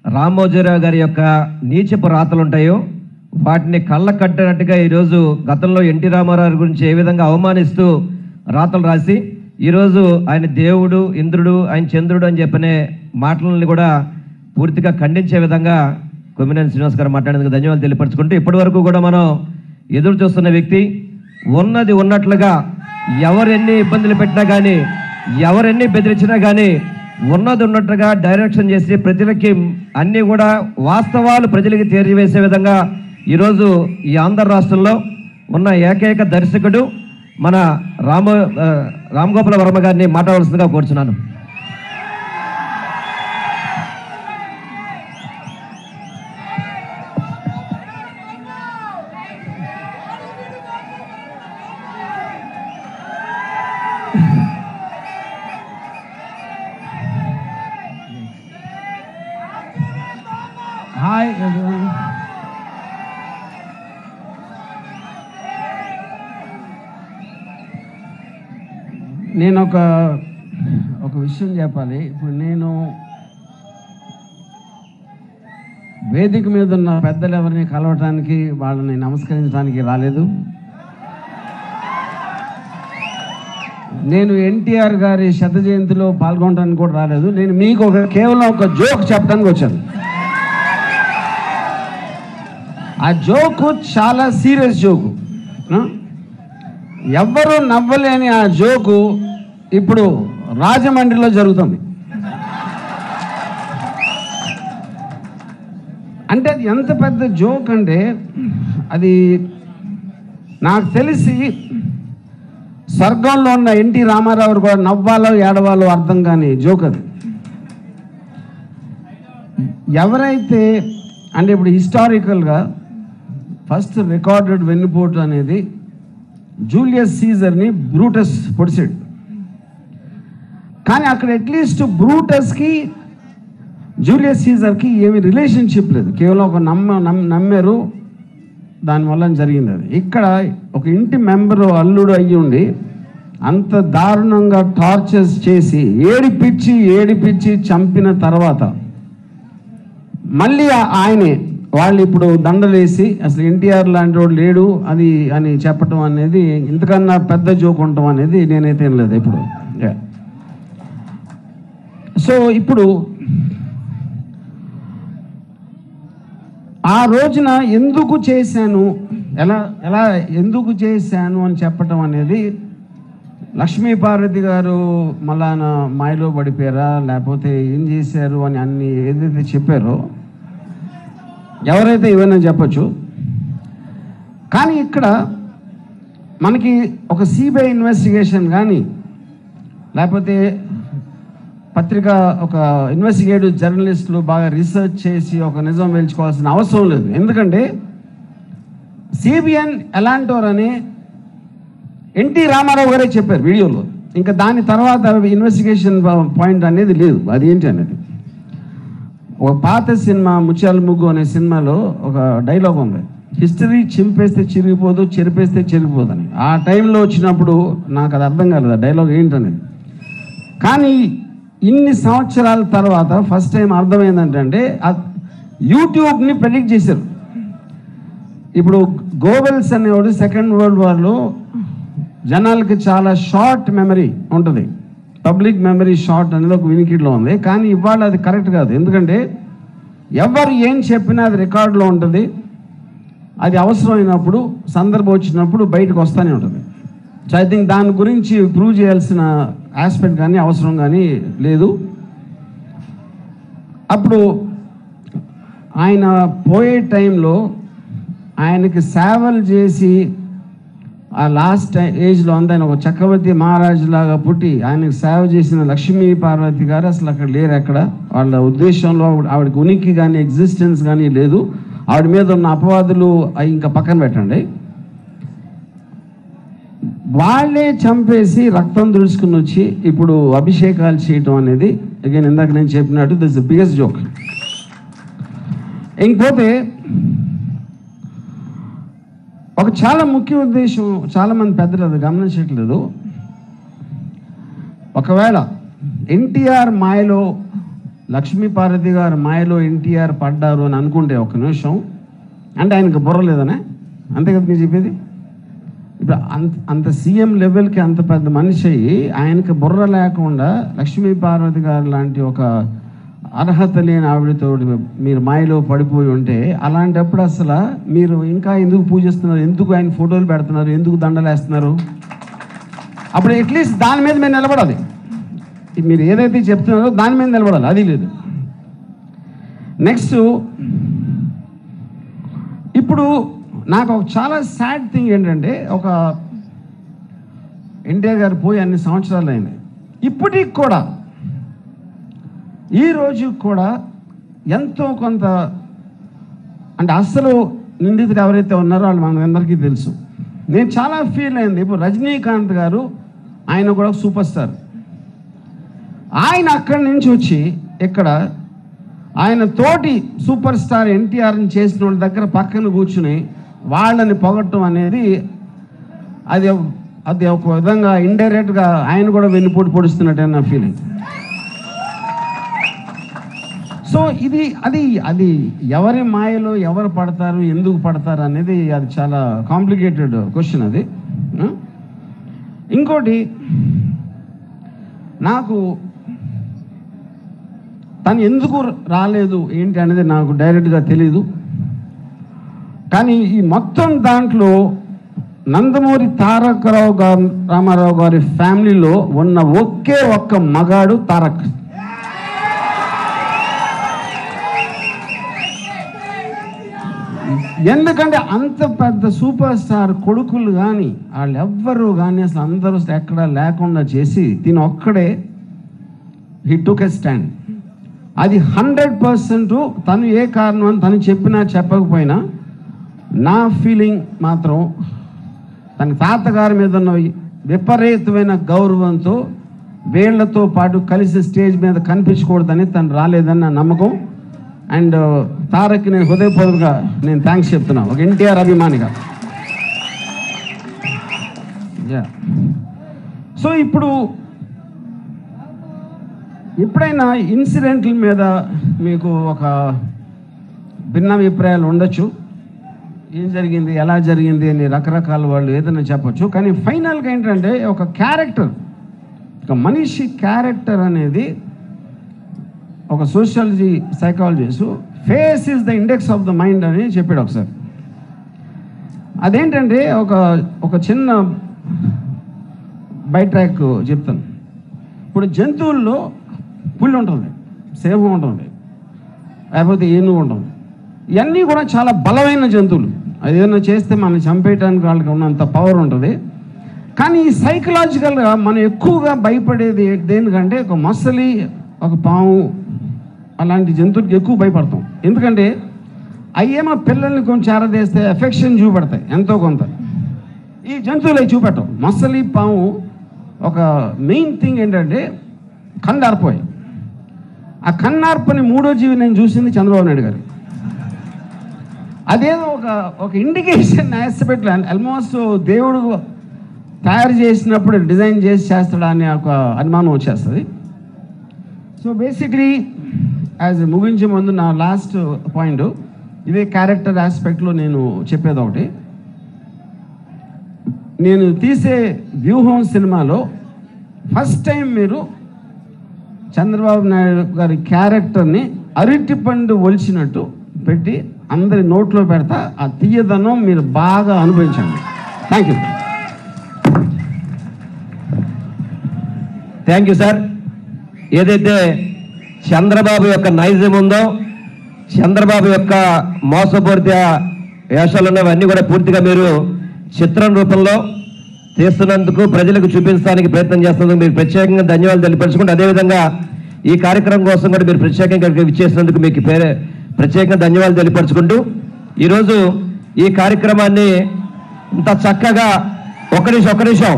రామోజీరావు గారి యొక్క నీచపు రాతలు ఉంటాయో వాటిని కళ్ళ కట్టినట్టుగా ఈరోజు గతంలో ఎన్టీ రామారావు గురించి ఏ విధంగా అవమానిస్తూ రాతలు రాసి ఈరోజు ఆయన దేవుడు, ఇంద్రుడు, ఆయన చంద్రుడు అని చెప్పనే మాటలని కూడా పూర్తిగా ఖండించే విధంగా కొమ్మినేని శ్రీనివాస్ గారు మాట్లాడేందుకు ధన్యవాదాలు తెలియపరచుకుంటూ ఇప్పటి వరకు కూడా మనం ఎదురు చూస్తున్న వ్యక్తి ఉన్నది ఉన్నట్లుగా ఎవరెన్ని ఇబ్బందులు పెట్టినా కానీ ఎవరెన్ని బెదిరించినా కానీ ఉన్నది ఉన్నట్టుగా డైరెక్షన్ చేసి ప్రజలకి అన్నీ కూడా వాస్తవాలు ప్రజలకి తెలియవేసే విధంగా ఈరోజు ఈ ఆంధ్ర రాష్ట్రంలో ఉన్న ఏకైక దర్శకుడు మన రామ్ గోపాల్ వర్మ గారిని మాట్లాడవలసిందిగా కోరుచున్నాను. Hi everyone. నేను ఒక విషయం చెప్పాలి. ఇప్పుడు నేను వేదిక మీద ఉన్న పెద్దలు ఎవరిని కలవటానికి వాళ్ళని నమస్కరించడానికి రాలేదు. నేను ఎన్టీఆర్ గారి శత జయంతిలో పాల్గొనడానికి కూడా రాలేదు. నేను మీకు కేవలం ఒక జోక్ చెప్పడానికి వచ్చాను. ఆ జోకు చాలా సీరియస్ జోకు. ఎవ్వరూ నవ్వలేని ఆ జోకు ఇప్పుడు రాజమండ్రిలో జరుగుతుంది. అంటే అది ఎంత పెద్ద జోక్ అంటే అది నాకు తెలిసి స్వర్గంలో ఉన్న ఎన్టీ రామారావు కూడా నవ్వాలో ఏడవాలో అర్థం కాని జోక్ అది. ఎవరైతే అంటే ఇప్పుడు హిస్టారికల్గా ఫస్ట్ రికార్డెడ్ వెన్నుపోటు అనేది జూలియస్ సీజర్ని బ్రూటస్ పొడిచాడు. కానీ అక్కడ అట్లీస్ట్ బ్రూటస్కి జూలియస్ సీజర్కి ఏమి రిలేషన్షిప్ లేదు, కేవలం ఒక నమ్మారు, దానివల్ల జరిగింది అది. ఇక్కడ ఒక ఇంటి మెంబరు అల్లుడు అయ్యి ఉండి అంత దారుణంగా టార్చర్స్ చేసి ఏడిపిచ్చి చంపిన తర్వాత మళ్ళీ ఆయనే వాళ్ళు ఇప్పుడు దండలేసి అసలు ఎన్టీఆర్ లాంటి వాడు లేడు అది అని చెప్పటం అనేది ఇంతకన్నా పెద్ద జోక్ ఉండటం అనేది నేనైతే ఏం లేదు ఇప్పుడు. సో ఇప్పుడు ఆ రోజున ఎందుకు చేశాను ఎందుకు చేశాను అని చెప్పటం అనేది లక్ష్మీ పార్వతి గారు మళ్ళా మాయలో పడిపోయారా లేకపోతే ఏం చేశారు అని అన్ని ఏదైతే చెప్పారో ఎవరైతే ఏమైనా చెప్పచ్చు. కానీ ఇక్కడ మనకి ఒక సిబిఐ ఇన్వెస్టిగేషన్ కానీ లేకపోతే పత్రిక ఒక ఇన్వెస్టిగేటివ్ జర్నలిస్టులు బాగా రీసెర్చ్ చేసి ఒక నిజం వెలుచుకోవాల్సిన అవసరం లేదు. ఎందుకంటే సిబిఎన్ ఎలాంటోరని ఎన్టీ రామారావు గారే చెప్పారు వీడియోలో. ఇంకా దాని తర్వాత ఇన్వెస్టిగేషన్ పాయింట్ అనేది లేదు. అది ఏంటి అనేది ఒక పాత సినిమా ముత్యాల ముగ్గు అనే సినిమాలో ఒక డైలాగ్ ఉంది, హిస్టరీ చింపేస్తే చిరిగిపోదు, చెరిపేస్తే చెరిగిపోదని. ఆ టైంలో వచ్చినప్పుడు నాకు అది అర్థం కాలేదు ఆ డైలాగ్ ఏంటనేది. కానీ ఇన్ని సంవత్సరాల తర్వాత ఫస్ట్ టైం అర్థమైందంటే యూట్యూబ్ని ప్రెడిక్ట్ చేశారు. ఇప్పుడు గోబెల్స్ అనేవాడు సెకండ్ వరల్డ్ వార్లో జనాలకి చాలా షార్ట్ మెమరీ ఉంటుంది, పబ్లిక్ మెమరీ షార్ట్ అనేది ఒక వినికిడిలో ఉంది. కానీ ఇవాళ అది కరెక్ట్ కాదు. ఎందుకంటే ఎవరు ఏం చెప్పినా అది రికార్డులో ఉంటుంది, అది అవసరమైనప్పుడు సందర్భం వచ్చినప్పుడు బయటకు వస్తూనే ఉంటుంది. సో ఐ థింక్ దాని గురించి ప్రూవ్ చేయాల్సిన ఆస్పెక్ట్ కానీ అవసరం కానీ లేదు. అప్పుడు ఆయన పోయే టైంలో ఆయనకి సేవలు చేసి ఆ లాస్ట్ ఏజ్లో అంతా ఆయన ఒక చక్రవర్తి మహారాజు లాగా పుట్టి ఆయనకు సేవ చేసిన లక్ష్మీ పార్వతి గారు అసలు అక్కడ లేరు. ఎక్కడ వాళ్ళ ఉద్దేశంలో ఆవిడకి ఉనికి కానీ ఎగ్జిస్టెన్స్ కానీ లేదు. ఆవిడ మీద ఉన్న అపవాదులు అవి ఇంకా పక్కన పెట్టండి. వాళ్ళే చంపేసి రక్తం తుడుచుకుని వచ్చి ఇప్పుడు అభిషేకాలు చేయటం అనేది అగైన్ ఇందాక నేను చెప్పినట్టు దిస్ ద బిగ్గెస్ట్ జోక్. ఇంకపోతే ఒక చాలా ముఖ్య ఉద్దేశం చాలామంది పెద్దలు అది గమనించట్లేదు. ఒకవేళ ఎన్టీఆర్ మాయలో లక్ష్మీపార్వతి గారు మాయలో ఎన్టీఆర్ పడ్డారు అని అనుకుంటే ఒక నిమిషం, అంటే ఆయనకు బుర్ర లేదనే, అంతే కదా మీరు చెప్పేది? ఇప్పుడు అంత సీఎం లెవెల్కి అంత పెద్ద మనిషి అయ్యి ఆయనకు బుర్ర లేకుండా లక్ష్మీపార్వతి గారు లాంటి ఒక అర్హత లేని ఆవిడతో మీరు మాయలో పడిపోయి ఉంటే, అలాంటప్పుడు అసలు మీరు ఇంకా ఎందుకు పూజిస్తున్నారు, ఎందుకు ఆయన ఫోటోలు పెడుతున్నారు, ఎందుకు దండలేస్తున్నారు? అప్పుడు అట్లీస్ట్ దాని మీద మీరు నిలబడాలి. మీరు ఏదైతే చెప్తున్నారో దాని మీద నిలబడాలి, అది లేదు. నెక్స్ట్, ఇప్పుడు నాకు ఒక చాలా సాడ్ థింగ్ ఏంటంటే, ఒక ఎన్టీఆర్ గారు పోయి అన్ని సంవత్సరాలు అయింది, ఇప్పటికి కూడా ఈ రోజు కూడా ఎంతో కొంత అంటే అస్సలు నిందితులు ఎవరైతే ఉన్నారో వాళ్ళు మనందరికీ తెలుసు. నేను చాలా ఫీల్ అయింది. ఇప్పుడు రజనీకాంత్ గారు ఆయన కూడా సూపర్ స్టార్. ఆయన అక్కడి నుంచి వచ్చి ఇక్కడ ఆయన తోటి సూపర్ స్టార్ ఎన్టీఆర్ని చేసిన వాళ్ళ దగ్గర పక్కన కూర్చుని వాళ్ళని పొగట్టడం అనేది అది ఒక విధంగా ఇండైరెక్ట్గా ఆయన కూడా వెన్నుపోటు పొడుస్తున్నట్టే నా ఫీలింగ్. సో ఇది అది ఎవరి మాయలో ఎవరు పడతారు, ఎందుకు పడతారు అనేది అది చాలా కాంప్లికేటెడ్ క్వశ్చన్ అది. ఇంకోటి, నాకు తను ఎందుకు రాలేదు ఏంటి అనేది నాకు డైరెక్ట్గా తెలీదు. కానీ ఈ మొత్తం దాంట్లో నందమూరి తారక రామారావు గారి ఫ్యామిలీలో ఉన్న ఒకే ఒక్క మగాడు తారక్. ఎందుకంటే అంత పెద్ద సూపర్ స్టార్ కొడుకులు కానీ వాళ్ళు ఎవ్వరు కానీ అసలు అందరూ ఎక్కడా లేకుండా చేసి తిని ఒక్కడే హీ టుక్ ఎ స్టాండ్. అది 100% తను ఏ కారణం అని తను చెప్పినా చెప్పకపోయినా నా ఫీలింగ్ మాత్రం తన తాతగారి మీద ఉన్న విపరీతమైన గౌరవంతో వీళ్లతో పాటు కలిసి స్టేజ్ మీద కనిపించకూడదని తను రాలేదని నా నమ్మకం. అండ్ తారక్కి నేను హృదయపూర్వకంగా నేను థ్యాంక్స్ చెప్తున్నా, ఒక ఎన్టీఆర్ అభిమానిగా. సో ఇప్పుడు ఎప్పుడైనా ఇన్సిడెంట్ల మీద మీకు ఒక భిన్నాభిప్రాయాలు ఉండొచ్చు, ఏం జరిగింది ఎలా జరిగింది అని రకరకాల వాళ్ళు ఏదైనా చెప్పచ్చు. కానీ ఫైనల్గా ఏంటంటే ఒక క్యారెక్టర్, ఒక మనిషి క్యారెక్టర్ అనేది ఒక sociology psychologist face is the index of the mind అని చెప్పాడు ఒకసారి. అదేంటంటే ఒక చిన్న బై ట్రాక్ చెప్తాను. ఇప్పుడు జంతువుల్లో పులి ఉంటుంది, సింహం ఉంటుంది, లేకపోతే ఏనుగు ఉంటుంది. ఇవన్నీ కూడా చాలా బలమైన జంతువులు. అది ఏదైనా చేస్తే మనం చంపేయడానికి వాళ్ళకి ఉన్నంత పవర్ ఉంటుంది. కానీ సైకలాజికల్గా మనం ఎక్కువగా భయపడేది దేనికంటే ఒక మొసలి, ఒక పాము అలాంటి జంతువులకి ఎక్కువ భయపడతాం. ఎందుకంటే అయ్యేమో పిల్లల్ని కొంచెం చేరదేస్తే ఎఫెక్షన్ చూపెడతాయి ఎంతో కొంత. ఈ జంతువులు అవి చూపెట్టం. మొసలి, పాము ఒక మెయిన్ థింగ్ ఏంటంటే కన్నార్పోయి. ఆ కన్నార్పని మూడో జీవి నేను చూసింది చంద్రబాబు నాయుడు గారు. అదేదో ఒక ఇండికేషన్ ఆస్పెక్ట్లో ఆల్మోస్ట్ దేవుడు తయారు చేసినప్పుడు డిజైన్ చేసి చేస్తాడా అని ఒక అనుమానం వచ్చేస్తుంది. సో బేసిక్లీ యాజ్ ముగించే ముందు నా లాస్ట్ పాయింట్ ఇదే క్యారెక్టర్ ఆస్పెక్ట్లో నేను చెప్పేది ఒకటి. నేను తీసే వ్యూహం సినిమాలో ఫస్ట్ టైం మీరు చంద్రబాబు నాయుడు గారి క్యారెక్టర్ని అరటిపండు ఒలిచినట్టు పెట్టి అందరి నోట్లో పెడతా. ఆ తీయదనం మీరు బాగా అనుభవించండి. Thank you sir. ఏదైతే చంద్రబాబు యొక్క నైజం ఉందో, చంద్రబాబు యొక్క మోసపూరిత వేషాలు ఉన్నవన్నీ కూడా పూర్తిగా మీరు చిత్రం రూపంలో తీస్తున్నందుకు, ప్రజలకు చూపించడానికి ప్రయత్నం చేస్తున్నందుకు మీరు ప్రత్యేకంగా ధన్యవాదాలు తెలియపరచుకుంటూ, అదేవిధంగా ఈ కార్యక్రమం కోసం కూడా మీరు ప్రత్యేకంగా ఇచ్చేసినందుకు మీకు ప్రత్యేకంగా ధన్యవాదాలు తెలియపరచుకుంటూ, ఈరోజు ఈ కార్యక్రమాన్ని ఇంత చక్కగా ఒక్క నిమిషం